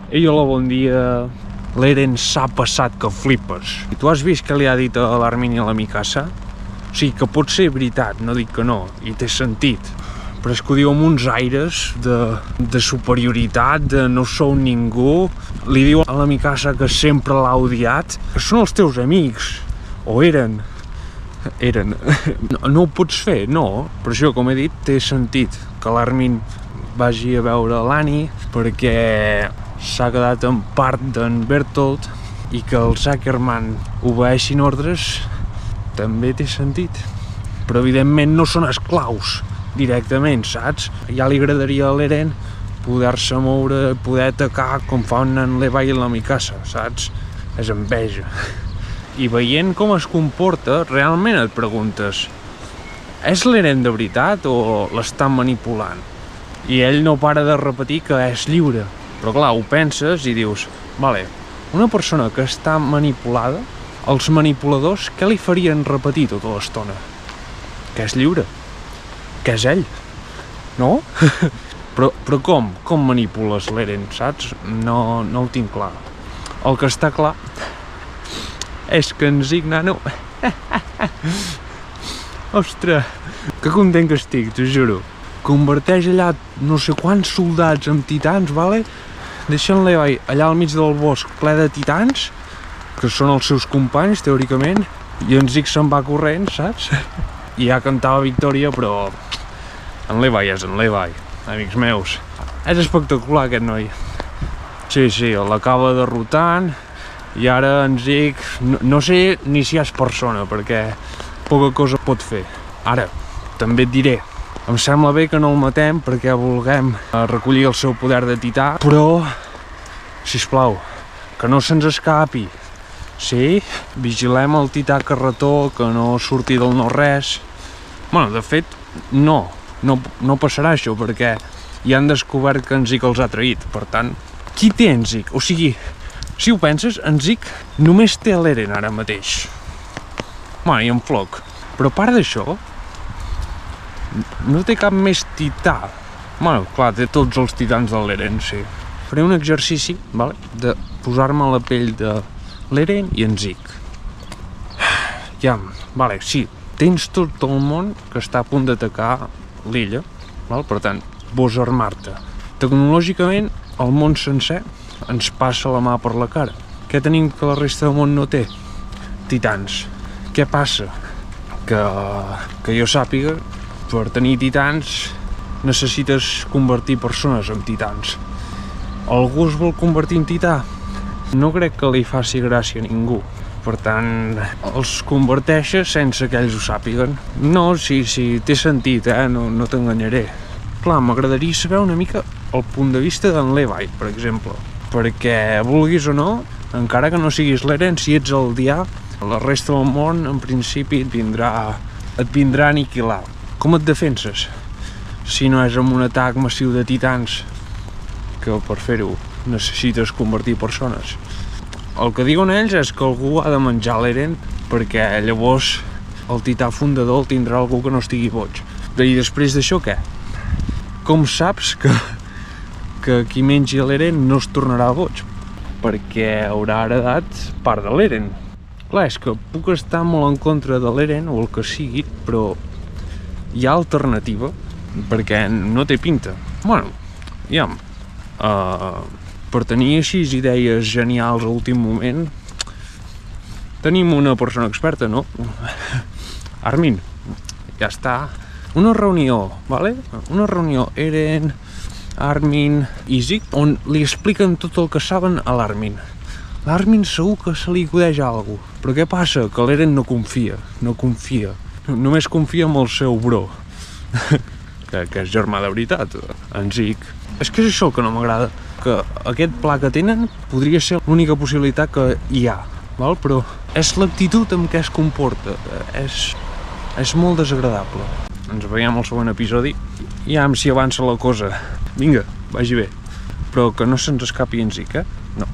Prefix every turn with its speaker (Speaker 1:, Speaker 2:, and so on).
Speaker 1: Ei, hola, bon dia. L'Eren s'ha passat que flipes. I tu has vist què li ha dit a l'Armin i a la Mikasa? O sigui, que pot ser veritat, no dic que no, i té sentit. Però és que ho diu amb uns aires de superioritat, de no sou ningú. Li diu a la Mikasa que sempre l'ha odiat, que són els teus amics, o eren. No ho pots fer, no. Per això, com he dit, té sentit que l'Armin vagi a veure l'Annie, perquè s'ha quedat en part d'en Bertolt, i que els Ackerman obeeixin ordres també té sentit. Però evidentment no són esclaus directament, saps? Ja li agradaria a l'Eren poder-se moure, poder atacar com fan en Levi i la Mikasa, saps? És enveja. I veient com es comporta, realment et preguntes, és l'Eren de veritat o l'estan manipulant? I ell no para de repetir que és lliure. Però clar, ho penses i dius, vale, una persona que està manipulada, els manipuladors, què li farien repetir tota l'estona? Que és lliure, que és ell, no? però com? Com manipules l'Eren, saps? No ho tinc clar. El que està clar és que en Zeke, nano... Ostres, que content que estic, t'ho juro. Converteix allà no sé quants soldats en titans, vale? Deixen Levi allà al mig del bosc ple de titans, que són els seus companys, teòricament, i en Zeke se'n va corrent, saps? I ja cantava victòria, però en Levi és en Levi, amics meus. És espectacular aquest noi. Sí, l'acaba derrotant, i ara en Zeke no sé ni si és persona, perquè poca cosa pot fer. Ara, també et diré, em sembla bé que no el matem perquè vulguem recollir el seu poder de tità, però, sisplau, que no se'ns escapi. Sí? Vigilem el tità carretó, que no surti del no-res. Bueno, de fet, no passarà això, perquè ja han descobert que en Zeke els ha traït. Per tant, qui té en Zeke? O sigui, si ho penses, en Zeke només té l'Eren ara mateix. Bueno, i en Floch. Però a part d'això, no té cap més tità. Bueno, clar, té tots els titans de l'Eren, sí. Faré un exercici, vale, de posar-me a la pell de l'Eren i en Zeke. Ja, vale, sí, tens tot el món que està a punt d'atacar l'illa, val? Per tant, vols armar-te. Tecnològicament, el món sencer ens passa la mà per la cara. Què tenim que la resta del món no té? Titans. Què passa? Que jo sàpiga, per tenir titans necessites convertir persones en titans. Algú es vol convertir en tità? No crec que li faci gràcia a ningú. Per tant, els converteixes sense que ells ho sàpiguen. No, sí, té sentit, no t'enganyaré. Clar, m'agradaria saber una mica el punt de vista d'en Levi, per exemple. Perquè, vulguis o no, encara que no siguis l'Eren, si ets el dià, la resta del món, en principi, et vindrà a aniquilar. Com et defenses? Si no és amb un atac massiu de titans, que per fer-ho necessites convertir persones. El que diuen ells és que algú ha de menjar l'Eren, perquè llavors el tità fundador el tindrà algú que no estigui boig. I després d'això què? Com saps que qui mengi l'Eren no es tornarà boig? Perquè haurà heredat part de l'Eren. Clar, és que puc estar molt en contra de l'Eren o el que sigui, però hi ha alternativa, perquè no té pinta. Bueno, ja, per tenir així idees genials a l'últim moment, tenim una persona experta, no? Armin, ja està. Una reunió, vale? Una reunió Eren, Armin i Zeke, on li expliquen tot el que saben a l'Armin. L'Armin segur que se li acudeix alguna cosa. Però què passa? Que l'Eren no confia. Només confia en el seu bro, que és germà de veritat, en Zeke. És que és això el que no m'agrada, que aquest pla que tenen podria ser l'única possibilitat que hi ha, val? Però és l'actitud amb què es comporta, és molt desagradable. Ens veiem al següent episodi, i si avança la cosa. Vinga, vagi bé. Però que no se'ns escapi en Zeke, No.